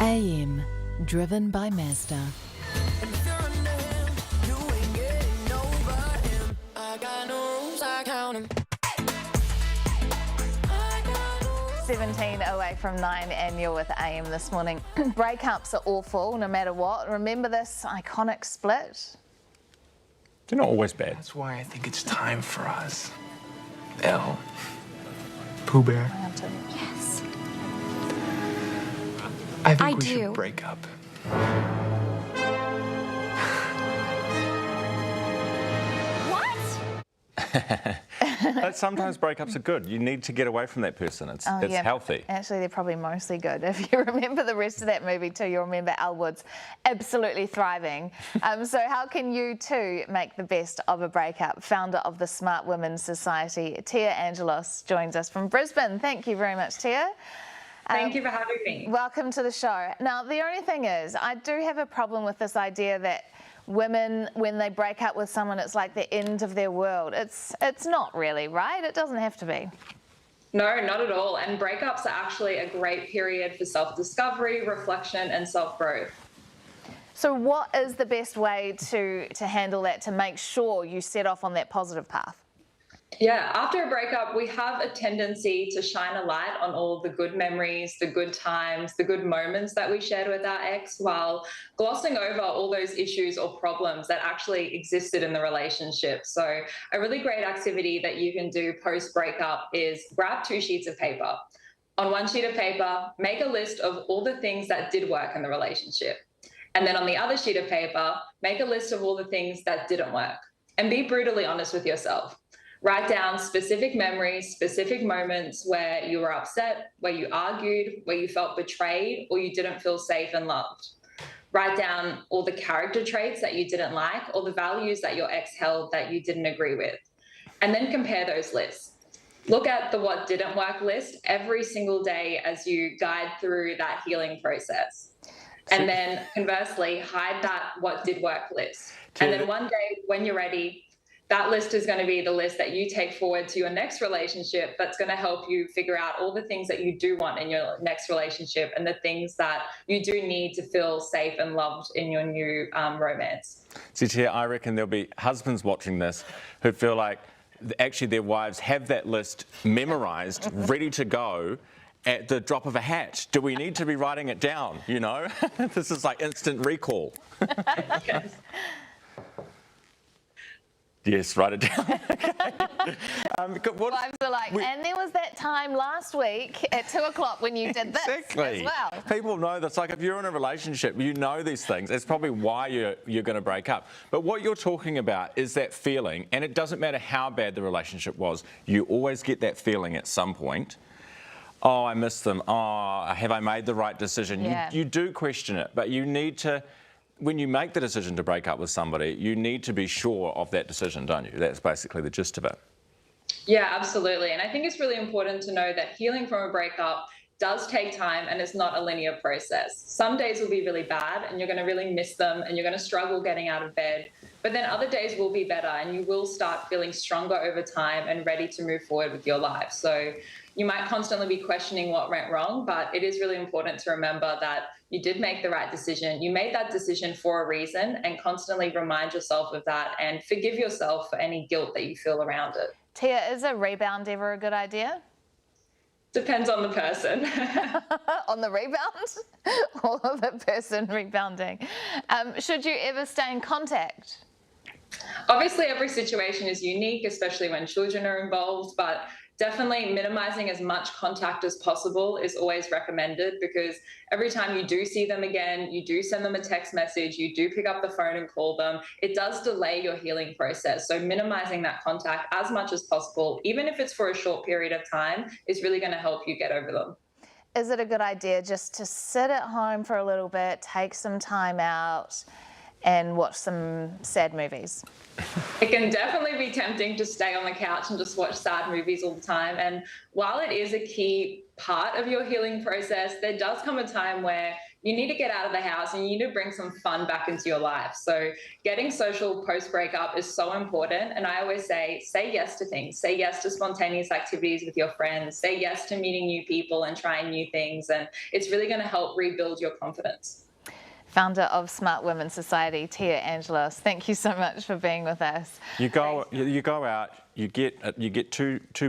AM, driven by Mazda. 17 away from 9 and you're with AM this morning. Breakups are awful no matter what. Remember this iconic split? They're not always bad. That's why I think it's time for us. Elle. Pooh Bear. Yes. I think I we do. should break up. What? But sometimes breakups are good. You need to get away from that person. It's healthy. Actually, they're probably mostly good. If you remember the rest of that movie too, you'll remember Elle Woods absolutely thriving. So how can you too make the best of a breakup? Founder of the Smart Women's Society, Téa Angelos, joins us from Brisbane. Thank you very much, Téa. Thank you for having me. Welcome to the show. Now, the only thing is, I do have a problem with this idea that women, when they break up with someone, it's like the end of their world. It's not really, right? It doesn't have to be. No, not at all. And breakups are actually a great period for self-discovery, reflection, and self-growth. So what is the best way to handle that, to make sure you set off on that positive path? Yeah, after a breakup, we have a tendency to shine a light on all the good memories, the good times, the good moments that we shared with our ex, while glossing over all those issues or problems that actually existed in the relationship. So a really great activity that you can do post-breakup is grab 2 sheets of paper. On 1 sheet of paper, make a list of all the things that did work in the relationship. And then on the other sheet of paper, make a list of all the things that didn't work. And be brutally honest with yourself. Write down specific memories, specific moments where you were upset, where you argued, where you felt betrayed, or you didn't feel safe and loved. Write down all the character traits that you didn't like, or the values that your ex held that you didn't agree with. And then compare those lists. Look at the what didn't work list every single day as you guide through that healing process. And then conversely, hide that what did work list. And then one day when you're ready, that list is going to be the list that you take forward to your next relationship that's going to help you figure out all the things that you do want in your next relationship and the things that you do need to feel safe and loved in your new romance. See, Téa, I reckon there'll be husbands watching this who feel like actually their wives have that list memorised, ready to go at the drop of a hat. Do we need to be writing it down, you know? This is like instant recall. Yes. Yes, write it down. Wives are like, and there was that time last week at 2 o'clock when you did this Exactly. as well. People know that's like if you're in a relationship, you know these things. That's probably why you're going to break up. But what you're talking about is that feeling, and it doesn't matter how bad the relationship was, you always get that feeling at some point. Oh, I miss them. Oh, have I made the right decision? Yeah. You do question it, but you need to. When you make the decision to break up with somebody, you need to be sure of that decision, don't you? That's basically the gist of it. Yeah, absolutely. And I think it's really important to know that healing from a breakup does take time and it's not a linear process. Some days will be really bad and you're going to really miss them and you're going to struggle getting out of bed. But then other days will be better and you will start feeling stronger over time and ready to move forward with your life. So you might constantly be questioning what went wrong, but it is really important to remember that you did make the right decision. You made that decision for a reason and constantly remind yourself of that and forgive yourself for any guilt that you feel around it. Téa, is a rebound ever a good idea? Depends on the person. On the rebound or the person rebounding? Should you ever stay in contact? Obviously, every situation is unique, especially when children are involved, but definitely minimizing as much contact as possible is always recommended because every time you do see them again, you do send them a text message, you do pick up the phone and call them, it does delay your healing process. So minimizing that contact as much as possible, even if it's for a short period of time, is really going to help you get over them. Is it a good idea just to sit at home for a little bit, take some time out and watch some sad movies? It can definitely be tempting to stay on the couch and just watch sad movies all the time. And while it is a key part of your healing process, there does come a time where you need to get out of the house and you need to bring some fun back into your life. So getting social post-breakup is so important. And I always say yes to things. Say yes to spontaneous activities with your friends. Say yes to meeting new people and trying new things. And it's really going to help rebuild your confidence. Founder of Smart Women Society, Téa Angelos, thank you so much for being with us. You go out, you get two